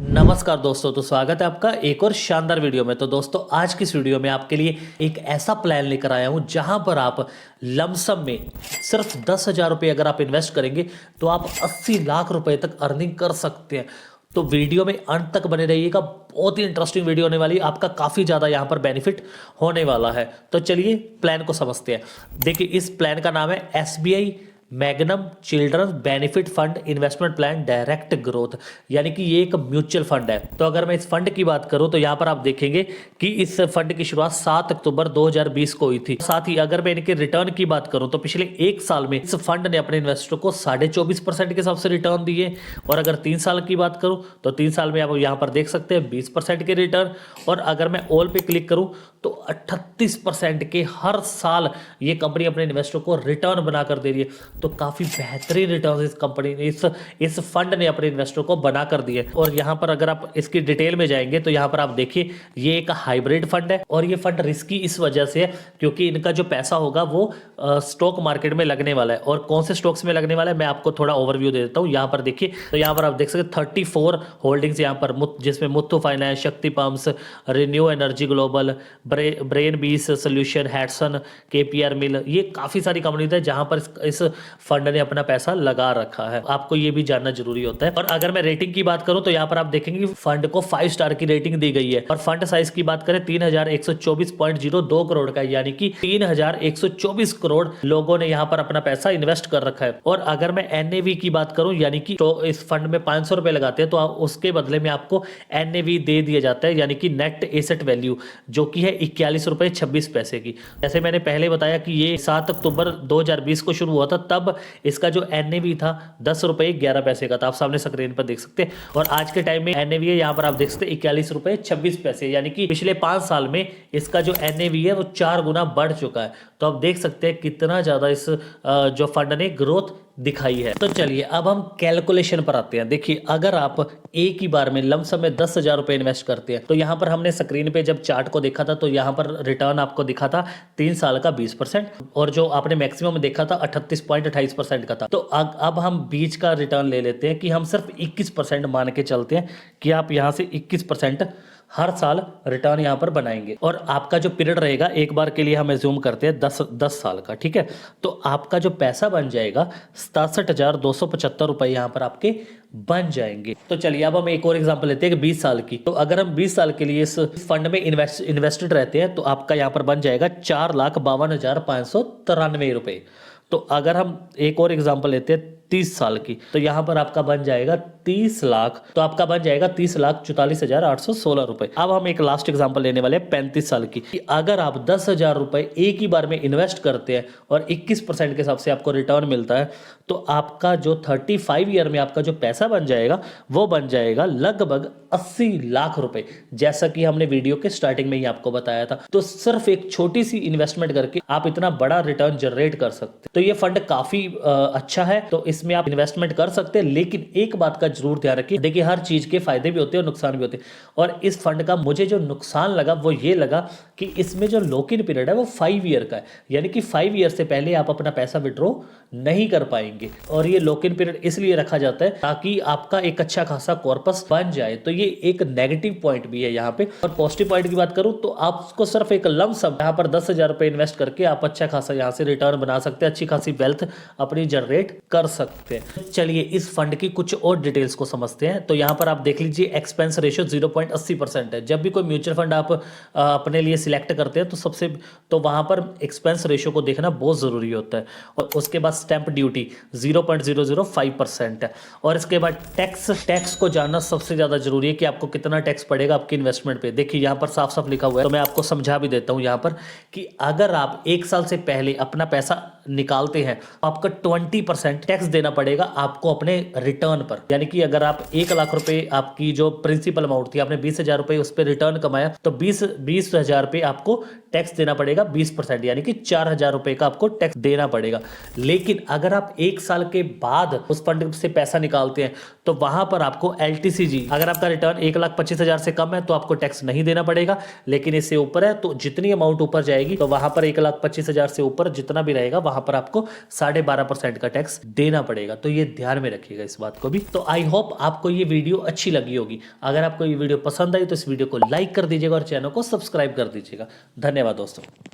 नमस्कार दोस्तों, तो स्वागत है आपका एक और शानदार वीडियो में। तो दोस्तों, आज की इस वीडियो में आपके लिए एक ऐसा प्लान लेकर आया हूं जहां पर आप लमसम में सिर्फ 10,000 रुपये अगर आप इन्वेस्ट करेंगे तो आप 80 लाख रुपए तक अर्निंग कर सकते हैं। तो वीडियो में अंत तक बने रहिएगा, बहुत ही इंटरेस्टिंग वीडियो होने वाली है, आपका काफ़ी ज़्यादा यहाँ पर बेनिफिट होने वाला है। तो चलिए प्लान को समझते हैं। देखिए, इस प्लान का नाम है SBI Magnum children's benefit fund investment plan direct growth, यानी कि ये एक म्यूचुअल फंड है। तो अगर मैं इस फंड की बात करूं तो यहाँ पर आप देखेंगे कि इस फंड की शुरुआत 7 अक्टूबर 2020 को हुई थी। साथ ही अगर मैं इनके रिटर्न की बात करूं तो पिछले एक साल में इस फंड ने अपने इन्वेस्टरों को 24.5% के हिसाब से रिटर्न दिए। और अगर 3 साल की बात करूं तो 3 साल में आप यहाँ पर देख सकते हैं 20% के रिटर्न। और अगर मैं ऑल पे क्लिक करूं तो 38% के हर साल ये कंपनी अपने इन्वेस्टरों को रिटर्न बनाकर दे रही है। तो काफ़ी बेहतरीन रिटर्न इस कंपनी ने इस फंड ने अपने इन्वेस्टर को बना कर दिए। और यहाँ पर अगर आप इसकी डिटेल में जाएंगे तो यहाँ पर आप देखिए, ये एक हाइब्रिड फंड है और ये फंड रिस्की इस वजह से है क्योंकि इनका जो पैसा होगा वो स्टॉक मार्केट में लगने वाला है। और कौन से स्टॉक्स में लगने वाला है मैं आपको थोड़ा ओवरव्यू दे देता हूँ। यहाँ पर देखिए, तो यहाँ पर आप देख सकते 34 होल्डिंग्स यहाँ पर, जिसमें मुथ्थू फाइनेंस, शक्ति pumps, renew energy global, brain बीस सोल्यूशन, हैटसन, KPR मिल, ये काफ़ी सारी कंपनीज है जहाँ पर इस फंड ने अपना पैसा लगा रखा है। आपको ये भी जानना जरूरी होता है। और अगर मैं रेटिंग की बात करूं तो यहाँ पर आप देखेंगे फंड को 5 स्टार की रेटिंग दी गई है। और फंड साइज की बात करें 3124.02 करोड़ का, यानी कि 3124 करोड़ लोगों ने यहाँ पर अपना पैसा इन्वेस्ट कर रखा है। और अगर मैं NAV की बात करूं, यानी कि तो इस फंड में 500 रुपए लगाते हैं तो उसके बदले में आपको NAV दे दिया जाता है, यानी कि नेट एसेट वैल्यू, जो कि है 41 रुपए 26 पैसे की। जैसे मैंने पहले बताया कि ये 7 अक्टूबर 2020 को शुरू हुआ था, तब इसका जो NAV था 10 रुपए 11 पैसे का था। आप सामने स्क्रीन पर देख सकते हैं। और आज के टाइम में NAV है, यहाँ पर आप देख सकते हैं 41 रुपए 26 पैसे, यानी कि पिछले 5 साल में इसका जो NAV है वो 4 गुना बढ़ चुका है। तो आप देख सकते हैं कितना ज्यादा इस जो फंड ने ग्रोथ दिखाई है। तो चलिए अब हम कैलकुलेशन पर आते हैं। देखिए, अगर आप एक ही बार में लमसम में 10,000 रुपए इन्वेस्ट करते हैं तो यहाँ पर हमने स्क्रीन पे जब चार्ट को देखा था तो यहाँ पर रिटर्न आपको दिखा था 3 साल का 20%, और जो आपने मैक्सिमम देखा था 38.28% का था। तो अब हम बीच का रिटर्न ले लेते हैं कि हम सिर्फ 21% मान के चलते हैं कि आप यहाँ से 21% हर साल रिटर्न यहाँ पर बनाएंगे। और आपका जो पीरियड रहेगा, एक बार के लिए हम एज्यूम करते हैं 10 साल का, ठीक है। तो आपका जो पैसा बन जाएगा 67,275 रुपए यहाँ पर आपके बन जाएंगे। तो चलिए अब हम एक और एग्जांपल लेते हैं कि 20 साल की। तो अगर हम 20 साल के लिए इस फंड में इन्वेस्टेड रहते हैं तो आपका यहाँ पर बन जाएगा 4,52,593 रुपए। तो अगर हम एक और एग्जांपल लेते हैं 30 साल की, तो यहाँ पर आपका बन जाएगा 30 लाख, तो आपका बन जाएगा 30,44,816 रुपए। अब हम एक लास्ट एग्जांपल लेने वाले हैं 35 साल की। कि अगर आप 10,000 रुपए एक ही बार में इन्वेस्ट करते हैं और 21% के हिसाब से आपको रिटर्न मिलता है तो आपका जो 35 ईयर में आपका जो पैसा बन जाएगा वो बन जाएगा लगभग 80 लाख रुपए, जैसा कि हमने वीडियो के स्टार्टिंग में ही आपको बताया था। तो सिर्फ एक छोटी सी इन्वेस्टमेंट करके आप इतना बड़ा रिटर्न जनरेट कर सकते हैं। तो ये फंड काफी अच्छा है, तो इसमें आप इन्वेस्टमेंट कर सकते हैं। लेकिन एक बात का जरूर ध्यान रखिए, देखिए हर चीज के फायदे भी होते हैं और नुकसान भी होते हैं। और इस फंड का मुझे जो नुकसान लगा वो ये लगा कि इसमें जो लॉक इन पीरियड है वो 5 ईयर का है, यानी कि 5 ईयर से पहले आप अपना पैसा विड्रॉ नहीं कर पाएंगे। और ये लॉक इन पीरियड इसलिए रखा जाता है ताकि आपका एक अच्छा खासा कॉर्पस बन जाए। तो ये एक नेगेटिव पॉइंट भी है यहाँ पे। और पॉजिटिव पॉइंट की बात करूं तो आपको सिर्फ एक लमसम यहाँ पर 10,000 रुपए इन्वेस्ट करके आप अच्छा खासा यहाँ से रिटर्न बना सकते हैं, अच्छी खासी वेल्थ अपनी जनरेट कर सकते हैं। चलिए इस फंड की कुछ और डिटेल्स को समझते हैं। तो यहाँ पर आप देख लीजिए एक्सपेंस रेशियो 0.80% है। जब भी कोई म्यूचुअल फंड आप अपने लिए सिलेक्ट करते हैं तो वहां पर एक्सपेंस रेशियो को देखना बहुत जरूरी होता है। और उसके बाद स्टैंप ड्यूटी 0.005% है। और इसके बाद टैक्स को जानना सबसे ज्यादा जरूरी है कि आपको कितना टैक्स पड़ेगा आपकी इन्वेस्टमेंट पे। देखिए यहाँ पर साफ साफ लिखा हुआ है, तो मैं आपको समझा भी देता हूँ यहाँ पर कि अगर आप 1 साल से पहले अपना पैसा निकालते हैं आपका 20% टैक्स देना पड़ेगा आपको अपने रिटर्न पर। यानी कि अगर आप 1 लाख रुपए आपकी जो प्रिंसिपल अमाउंट थी, आपने 20,000 रुपए उस पर रिटर्न कमाया तो 20,000 रुपए आपको टैक्स देना पड़ेगा 20%, यानी कि 4,000 रुपए का आपको टैक्स देना पड़ेगा। लेकिन अगर आप 1 साल के बाद उस फंड से पैसा निकालते हैं तो वहां पर आपको LTCG, अगर आपका रिटर्न 1,25,000 से कम है तो आपको टैक्स नहीं देना पड़ेगा, लेकिन इससे ऊपर है तो जितनी अमाउंट ऊपर जाएगी तो वहां पर 1,25,000 से ऊपर जितना भी रहेगा वहां पर आपको 12.5% का टैक्स देना पड़ेगा। तो ये ध्यान में रखिएगा इस बात को भी। तो आई होप आपको ये वीडियो अच्छी लगी होगी। अगर आपको ये वीडियो पसंद आई तो इस वीडियो को लाइक कर दीजिएगा और चैनल को सब्सक्राइब कर दीजिएगा। धन्यवाद दोस्तों।